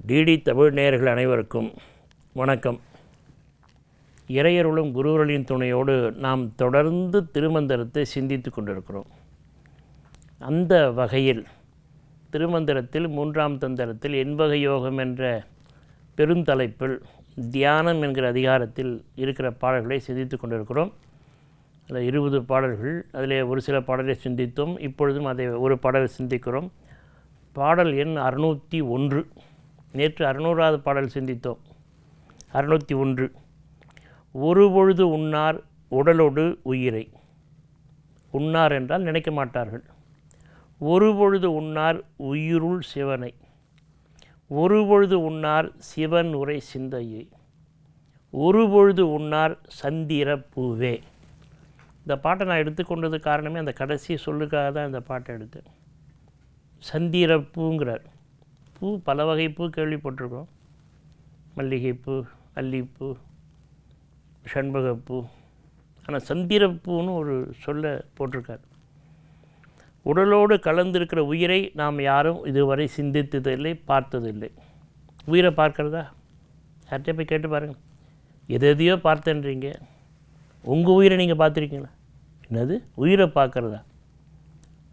DD Tamil நேயர்கள் அனைவருக்கும் வணக்கம். இறையருளும் குருவருளின் துணையோடு நாம் தொடர்ந்து திருமந்திரத்தை சிந்தித்து கொண்டிருக்கிறோம். அந்த வகையில் திருமந்திரத்தில் 3ஆம் தந்திரத்தில் எண்வகை யோகம் என்ற பெருந்தலைப்பில் தியானம் என்கிற அதிகாரத்தில் இருக்கிற பாடல்களை சிந்தித்து கொண்டிருக்கிறோம். அதில் 20 பாடல்கள், அதில் ஒரு சில பாடலை சிந்தித்தோம். இப்பொழுதும் அதை ஒரு பாடலை சிந்திக்கிறோம். பாடல் எண் 601. நேற்று 600வது பாடல் சிந்தித்தோம். 601. ஒரு பொழுது உண்ணார் உடலோடு உயிரை. உண்ணார் என்றால் நினைக்க மாட்டார்கள். ஒரு பொழுது உண்ணார் உயிருள் சிவனை. ஒரு பொழுது உண்ணார் சிவன் உரை சிந்தையை. ஒரு பொழுது உண்ணார் சந்திர பூவே. இந்த பாட்டை நான் எடுத்துக்கொண்டது காரணமே அந்த கடைசி சொல்லுக்காக தான் இந்த பாட்டை எடுத்தேன். சந்திர பூங்கிறார். பூ பல வகை பூ கேள்விப்பட்டிருக்கோம். மல்லிகைப்பூ, அல்லிப்பூ, சண்பகப்பூ. ஆனால் சந்திரப்பூன்னு ஒரு சொல்ல போட்டிருக்கார். உடலோடு கலந்திருக்கிற உயிரை நாம் யாரும் இதுவரை சிந்தித்ததில்லை, பார்த்ததில்லை. உயிரை பார்க்கிறதா? யார்கிட்ட போய் கேட்டு பாருங்கள். எதையோ பார்த்தேன்றீங்க. உங்கள் உயிரை நீங்கள் பார்த்துருக்கீங்களா? என்னது உயிரை பார்க்குறதா?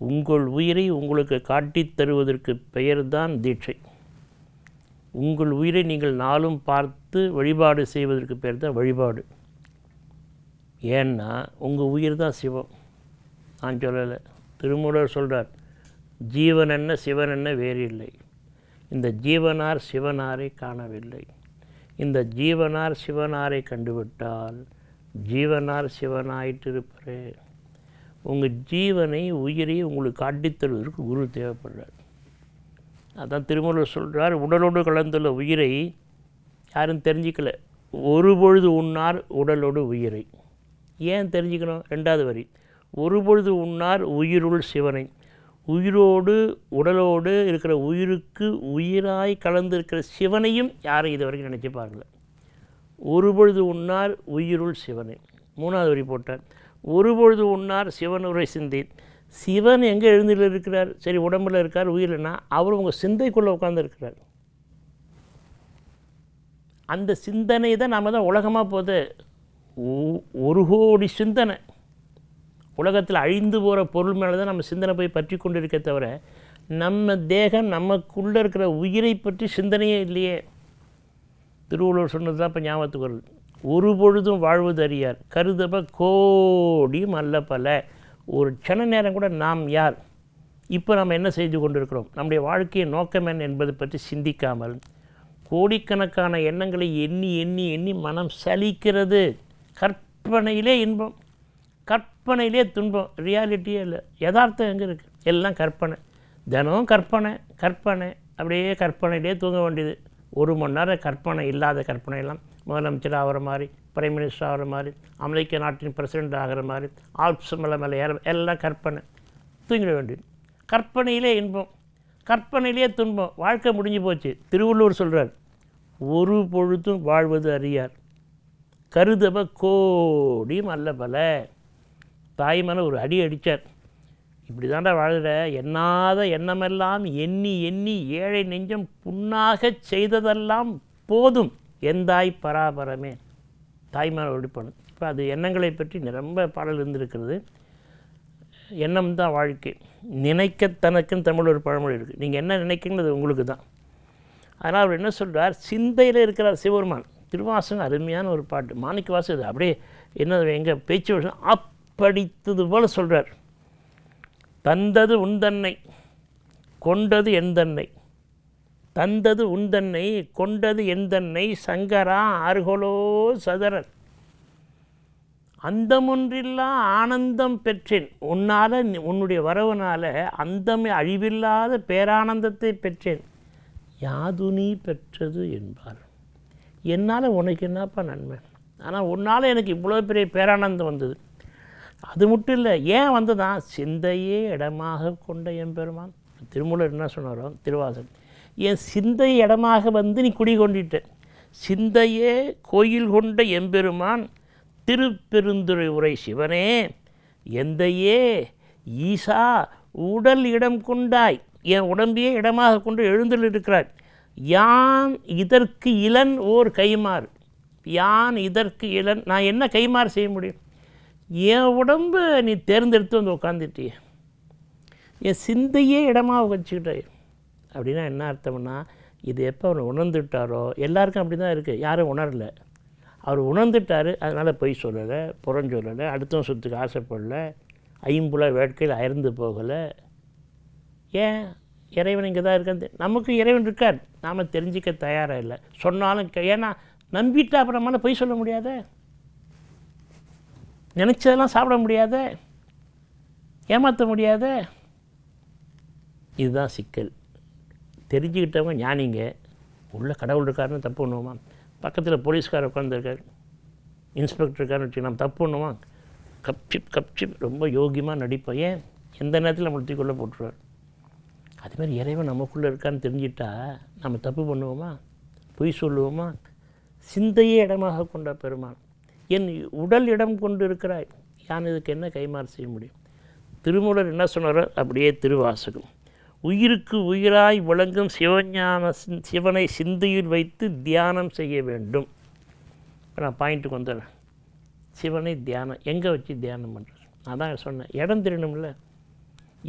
உங்கள் உயிரை உங்களுக்கு காட்டித் தருவதற்கு பெயர்தான் தீட்சை. உங்கள் உயிரை நீங்கள் நாளும் பார்த்து வழிபாடு செய்வதற்கு பெயர் தான் வழிபாடு. ஏன்னா உங்கள் உயிர் தான் சிவம். நான் சொல்லலை, திருமூலர் சொல்கிறார், ஜீவன் என்ன சிவன் என்ன வேறு இல்லை. இந்த ஜீவனார் சிவனாரை காணவில்லை. இந்த ஜீவனார் சிவனாரை கண்டுவிட்டால் ஜீவனார் சிவனாயிட்டு இருப்பாரே. உங்கள் ஜீவனை உயிரை உங்களுக்கு காட்டித்தருவதற்கு குரு தேவைப்படுறார். அதான் திருமூலர் சொல்கிறார், உடலோடு கலந்துள்ள உயிரை யாரும் தெரிஞ்சிக்கல. ஒரு பொழுது உண்ணார் உடலோடு உயிரை. ஏன் தெரிஞ்சுக்கணும்? 2வது வரி, ஒரு பொழுது உண்ணார் உயிருள் சிவனை. உயிரோடு உடலோடு இருக்கிற உயிருக்கு உயிராய் கலந்திருக்கிற சிவனையும் யாரும் இது வரைக்கும் நினச்சி பார்க்கல. ஒரு பொழுது உண்ணார் உயிருள் சிவனை. 3வது வரி போட்டார், ஒரு பொழுது உண்ணார் சிவன் உரை சிந்தை. சிவன் எங்கே எழுந்தில் இருக்கிறார்? சரி, உடம்பில் இருக்கார், உயிரில்னா அவர் உங்கள் சிந்தைக்குள்ளே உட்காந்துருக்கிறார். அந்த சிந்தனை தான் நாம் தான் உலகமாக போகுது. 1 கோடி சிந்தனை உலகத்தில் அழிந்து போகிற பொருள் மேலே தான் நம்ம சிந்தனை போய் பற்றி கொண்டு இருக்க தவிர நம்ம தேகம் நமக்குள்ளே இருக்கிற உயிரை பற்றி சிந்தனையே இல்லையே. திருவள்ளுவர் சொன்னது தான் இப்போ ஞாபகத்துக்கு வருது. ஒரு பொழுதும் வாழ்வது அறியார் கருதப கோடி மல்ல பல. ஒரு க்ஷண நேரம் கூட நாம் யார், இப்போ நம்ம என்ன செய்து கொண்டிருக்கிறோம், நம்முடைய வாழ்க்கையின் நோக்கம் என்ன என்பதை பற்றி சிந்திக்காமல் கோடிக்கணக்கான எண்ணங்களை எண்ணி எண்ணி எண்ணி மனம் சலிக்கிறது. கற்பனையிலே இன்பம், கற்பனையிலே துன்பம். ரியாலிட்டியே இல்லை. யதார்த்தம் எங்கே இருக்குது? எல்லாம் கற்பனை. தினம் கற்பனை கற்பனை. அப்படியே கற்பனையிலே தூங்க வேண்டியது. 1 மணி நேரம் கற்பனை இல்லாத கற்பனையெல்லாம், முதலமைச்சர் ஆகிற மாதிரி, பிரைம் மினிஸ்டர் ஆகிற மாதிரி, அமெரிக்க நாட்டின் பிரசிடெண்ட் ஆகிற மாதிரி, ஆல்ப்ஸ் மேலே ஏற, எல்லாம் கற்பனை. தூங்கிட வேண்டியது. கற்பனையிலே இன்பம், கற்பனையிலே துன்பம். வாழ்க்கை முடிஞ்சு போச்சு. திருவள்ளுவர் சொல்கிறார், ஒரு பொழுதும் வாழ்வது அறியார் கருதப கோடி மல்ல பல. தாய்மனை ஒரு அடி அடித்தார். இப்படி தாண்டா வாழ்கிற, எண்ணாத எண்ணமெல்லாம் எண்ணி எண்ணி ஏழை நெஞ்சம் புண்ணாக செய்ததெல்லாம் போதும் எந்தாய் பராபரமே. தாய்மார் ஒழிப்பணும். இப்போ அது எண்ணங்களை பற்றி நிரம்ப பாடல் இருந்திருக்கிறது. எண்ணம் தான் வாழ்க்கை. நினைக்க தனக்குன்னு தமிழ் ஒரு பழமொழி இருக்குது. நீங்கள் என்ன நினைக்கிறீங்களது உங்களுக்கு தான். அதனால் அவர் என்ன சொல்கிறார், சிந்தையில் இருக்கிறார் சிவபெருமான். திருவாசகம் அருமையான ஒரு பாட்டு. மாணிக்க வாசகம் இது அப்படியே என்ன எங்கள் பேச்சு வருஷம் அப்படித்தது போல் சொல்கிறார். தந்தது உந்தன்னை கொண்டது எந்தன்னை. தந்தது உந்தன்னை கொண்டது எந்தன்னை சங்கரா அருகொலோ சதரர். அந்தமொன்றில்லா ஆனந்தம் பெற்றேன். உன்னால், உன்னுடைய வரவுனால் அந்தமே அழிவில்லாத பேரானந்தத்தை பெற்றேன். யாது நீ பெற்றது என்பார். என்னால் உனக்கு என்னப்பா நன்மை? ஆனால் உன்னால் எனக்கு இவ்வளோ பெரிய பேரானந்தம் வந்தது. அது மட்டும் இல்லை, ஏன் வந்ததான்? சிந்தையே இடமாக கொண்ட எம்பெருமான். திருமூலர் என்ன சொன்னாரோ திருவாசகம், என் சிந்தை இடமாக வந்து நீ குடி கொண்டிட்ட. சிந்தையே கோயில் கொண்ட எம்பெருமான் திருப்பெருந்துறை உரை சிவனே எந்தையே ஈசா உடல் இடம் கொண்டாய். என் உடம்பையே இடமாக கொண்டு எழுந்தில் இருக்கிறாய். யான் இதற்கு இளன் ஓர் கைமாறு. யான் இதற்கு இளன், நான் என்ன கைமாறு செய்ய முடியும்? என் உடம்பு நீ தேர்ந்தெடுத்து வந்து உட்காந்துட்டிய, என் சிந்தையே இடமாக வச்சுக்கிட்டே. அப்படின்னா என்ன அர்த்தம்னா, இது எப்போ அவர் உணர்ந்துட்டாரோ, எல்லாருக்கும் அப்படி தான் இருக்குது, யாரும் உணரலை. அவர் உணர்ந்துட்டார், அதனால் பொய் சொல்லலை, புறஞ்சொல்லலை, அடுத்தவன் சொத்துக்கு ஆசைப்படலை, ஐம்புல வேட்கையில் அயர்ந்து போகலை. ஏன்? இறைவன் இங்கே தான் இருக்காது. நமக்கு இறைவன் இருக்கார், நாம் தெரிஞ்சிக்க தயாராக இல்லை. சொன்னாலும் ஏன்னா நம்பிட்டா அப்புறமான பொய் சொல்ல முடியாத, நினச்சதெல்லாம் சாப்பிட முடியாத, ஏமாற்ற முடியாத. இதுதான் சிக்கல். தெரிஞ்சுக்கிட்டவங்க ஞானிங்க, உள்ள கடவுள் இருக்காருன்னு தப்பு பண்ணுவோமா? பக்கத்தில் போலீஸ்கார் உட்காந்துருக்கார், இன்ஸ்பெக்டர் இருக்காருன்னு வச்சு நம்ம தப்பு பண்ணுவோமா? கப்சிப் ரொம்ப யோகியமாக நடிப்போம். ஏன்? எந்த நேரத்தில் நம்ம தூக்கிக்குள்ளே போட்டுருவார். அதுமாதிரி இறைவன் நமக்குள்ளே இருக்கான்னு தெரிஞ்சிட்டா நம்ம தப்பு பண்ணுவோமா? பொய் சொல்லுவோமா? சிந்தையே இடமாக கொண்ட பெருமான், என் உடல் இடம் கொண்டு இருக்கிறாய், யான் இதுக்கு என்ன கைமாறு செய்ய முடியும்? திருமூலர் என்ன சொன்னாரோ அப்படியே திருவாசகம். உயிருக்கு உயிராய் விளங்கும் சிவனை சிந்தையில் வைத்து தியானம் செய்ய வேண்டும். இப்போ நான் பாயிண்ட்டுக்கு வந்துடுறேன். சிவனை தியானம் எங்கே வச்சு தியானம் பண்ணுறது? நான் தான் சொன்னேன், இடம் தெரியணும்ல.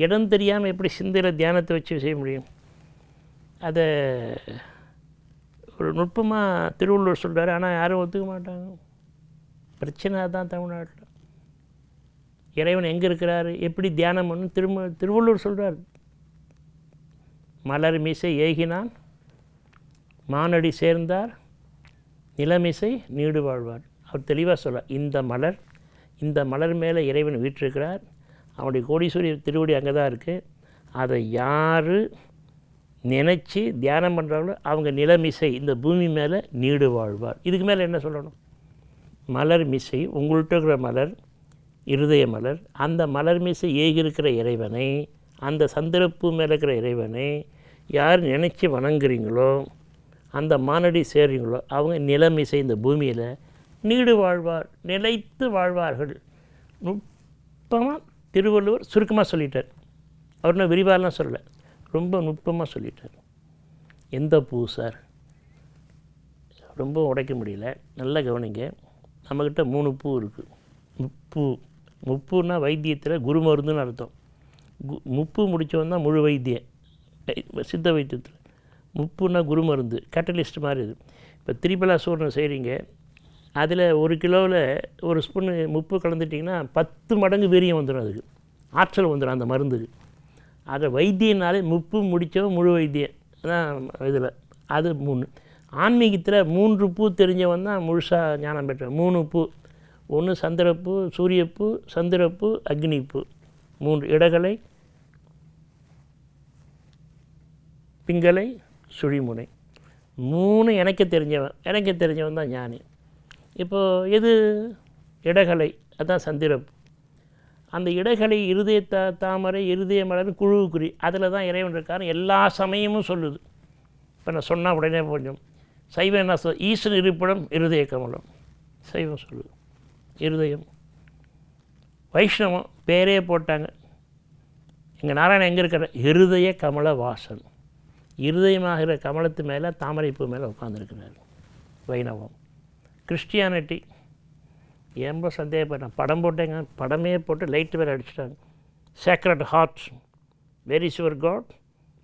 இடம் தெரியாமல் எப்படி சிந்தையில் தியானத்தை வச்சு செய்ய முடியும்? அதை ஒரு நுட்பமாக திருவள்ளுவர் சொல்கிறார், ஆனால் யாரும் ஒத்துக்க மாட்டாங்க. பிரச்சனை தான் தமிழ்நாட்டில். இறைவன் எங்கே இருக்கிறாரு, எப்படி தியானம் பண்ணு திருவள்ளுவர் சொல்கிறார். மலர் மீசை ஏகினான் மானடி சேர்ந்தார் நிலமிசை நீடு வாழ்வார். அவர் தெளிவாக சொல்கிறார், இந்த மலர் மேலே இறைவன் வீற்றிருக்கிறார், அவனுடைய கோடீஸ்வரி திருவடி அங்கே தான் இருக்குது. அதை யார் நினச்சி தியானம் பண்ணுறாங்களோ அவங்க நிலமிசை இந்த பூமி மேலே நீடு வாழ்வார். இதுக்கு மேலே என்ன சொல்லணும்? மலர் மிசை, உங்கள்கிட்ட இருக்கிற மலர் இருதய மலர், அந்த மலர் மிசை ஏகிருக்கிற இறைவனை, அந்த சந்திரப்பூ மேலே இருக்கிற இறைவனை யார் நினச்சி வணங்குறீங்களோ, அந்த மானடி சேர்றீங்களோ அவங்க நிலமிசை இந்த பூமியில் நீடு வாழ்வார், நிலைத்து வாழ்வார்கள். நுட்பமாக திருவள்ளுவர் சுருக்கமாக சொல்லிட்டார். அவர் நான் விரிவாலாம் சொல்லலை, ரொம்ப நுட்பமாக சொல்லிட்டார். எந்த பூ சார்? ரொம்ப உடைக்க முடியல, நல்லா கவனிங்க. நம்மக்கிட்ட 3 பூ இருக்குது. முப்புன்னா வைத்தியத்தில் குரு மருந்துன்னு அர்த்தம். முப்பு முடித்தவன் தான் முழு வைத்தியம் சித்த வைத்தியத்தில். முப்புன்னா குரு மருந்து, கேட்டலிஸ்ட் மாதிரி இது. இப்போ திரிபலா சூர்ணம் செய்கிறீங்க, அதில் 1 கிலோவில் 1 ஸ்பூன் முப்பு கலந்துட்டிங்கன்னா 10 மடங்கு வீரியம் வந்துடும், அதுக்கு ஆற்றல் வந்துடும் அந்த மருந்துக்கு. அதை வைத்தியனாலே முப்பு முடித்தவன் முழு வைத்தியம் அதான் இதில். அது 3. ஆன்மீகத்தில் 3 பூ தெரிஞ்சவன் தான் முழுசாக ஞானம் பெற்றவன். 3 பூ, ஒன்று சந்திரப்பூ, சூரியப்பூ, சந்திரப்பூ, அக்னிப்பூ. 3 இடகலை, பிங்களை, சுழிமுனை. 3 எனக்கு தெரிஞ்சவன் தான் ஞானி. இப்போது எது இடகலை? அதுதான் சந்திரப்பூ. அந்த இடகலை இருதய தாமரை, இருதய மலர், குழுவுக்குறி, அதில் தான் இறைவன் இருக்காரு எல்லா சமயமும் சொல்லுது. இப்போ நான் சொன்னால் உடனே கொஞ்சம் சைவம் என்ன சொல், ஈசன் இருப்பிடம் இருதய கமலம், சைவம் சொல்லுது இருதயம். வைஷ்ணவம் பேரே போட்டாங்க, எங்கள் நாராயணன் எங்கே இருக்கிற இருதய கமல வாசன், இருதயமாகிற கமலத்து மேலே தாமரைப்பூ மேலே உட்காந்துருக்கிறார் வைணவம். கிறிஸ்டியானிட்டி ரொம்ப சந்தேகப்பட்டேன், படம் போட்டேங்க, படமே போட்டு லைட்டு வேறு அடிச்சிட்டாங்க. Sacred heart, where is your God?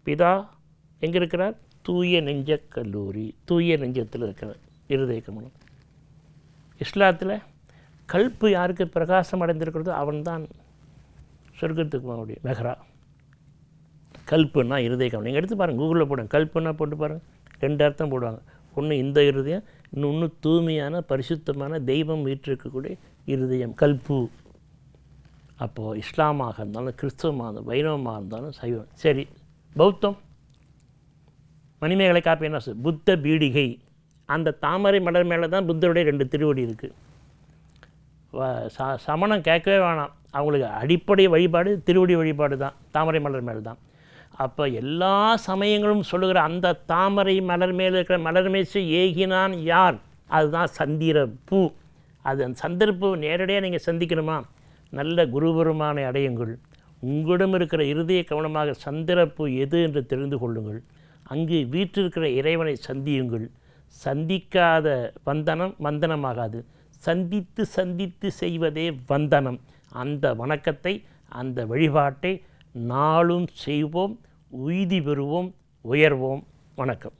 பிதா எங்கே இருக்கிறார்? தூய நெஞ்ச கல்லூரி, தூய நெஞ்சத்தில் இருக்கிறார் இருதய கமலம். இஸ்லாத்தில் கல்பு யாருக்கு பிரகாசம் அடைந்திருக்கிறதோ அவன்தான் சொர்க்கத்துக்கு போக முடியும். மெஹ்ரா. கல்புன்னா இருதய கமலம். நீங்கள் எடுத்து பாருங்கள், கூகுளில் போடுங்க, கல்புன்னா போட்டு பாருங்கள், 2 அர்த்தம் போடுவாங்க. ஒன்று இந்த இருதயம், இன்னொன்று தூய்மையான பரிசுத்தமான தெய்வம் வீற்றிருக்கக்கூடிய இருதயம், கல்பு. அப்போது இஸ்லாமாக இருந்தாலும் கிறிஸ்தவமாக இருந்தாலும் வைணவமாக இருந்தாலும் சைவம். சரி, பௌத்தம் மணிமேகலை காப்பி என்ன சொல்? புத்த பீடிகை. அந்த தாமரை மலர் மேலே தான் புத்தருடைய 2 திருவடி இருக்குது. சமணம் கேட்கவே வேணாம், அவங்களுக்கு அடிப்படை வழிபாடு திருவடி வழிபாடு தான், தாமரை மலர் மேல் தான். அப்போ எல்லா சமயங்களும் சொல்லுகிற அந்த தாமரை மலர் மேலே இருக்கிற மலர் மேய்ச்சி ஏகினான் யார்? அதுதான் சந்திரப்பூ. அது அந்த சந்திரப்பூ நேரடியாக நீங்கள் சந்திக்கணுமா? நல்ல குருபெருமானை அடையுங்கள். உங்களிடம் இருக்கிற இருதய கவனமாக சந்திரப்பூ எது என்று தெரிந்து கொள்ளுங்கள். அங்கு வீற்றிருக்கிற இறைவனை சந்தியுங்கள். சந்திக்காத வந்தனம் வந்தனமாகாது. சந்தித்து சந்தித்து செய்வதே வந்தனம். அந்த வணக்கத்தை, அந்த வழிபாட்டை நாளும் செய்வோம், உய்தி பெறுவோம், உயர்வோம். வணக்கம்.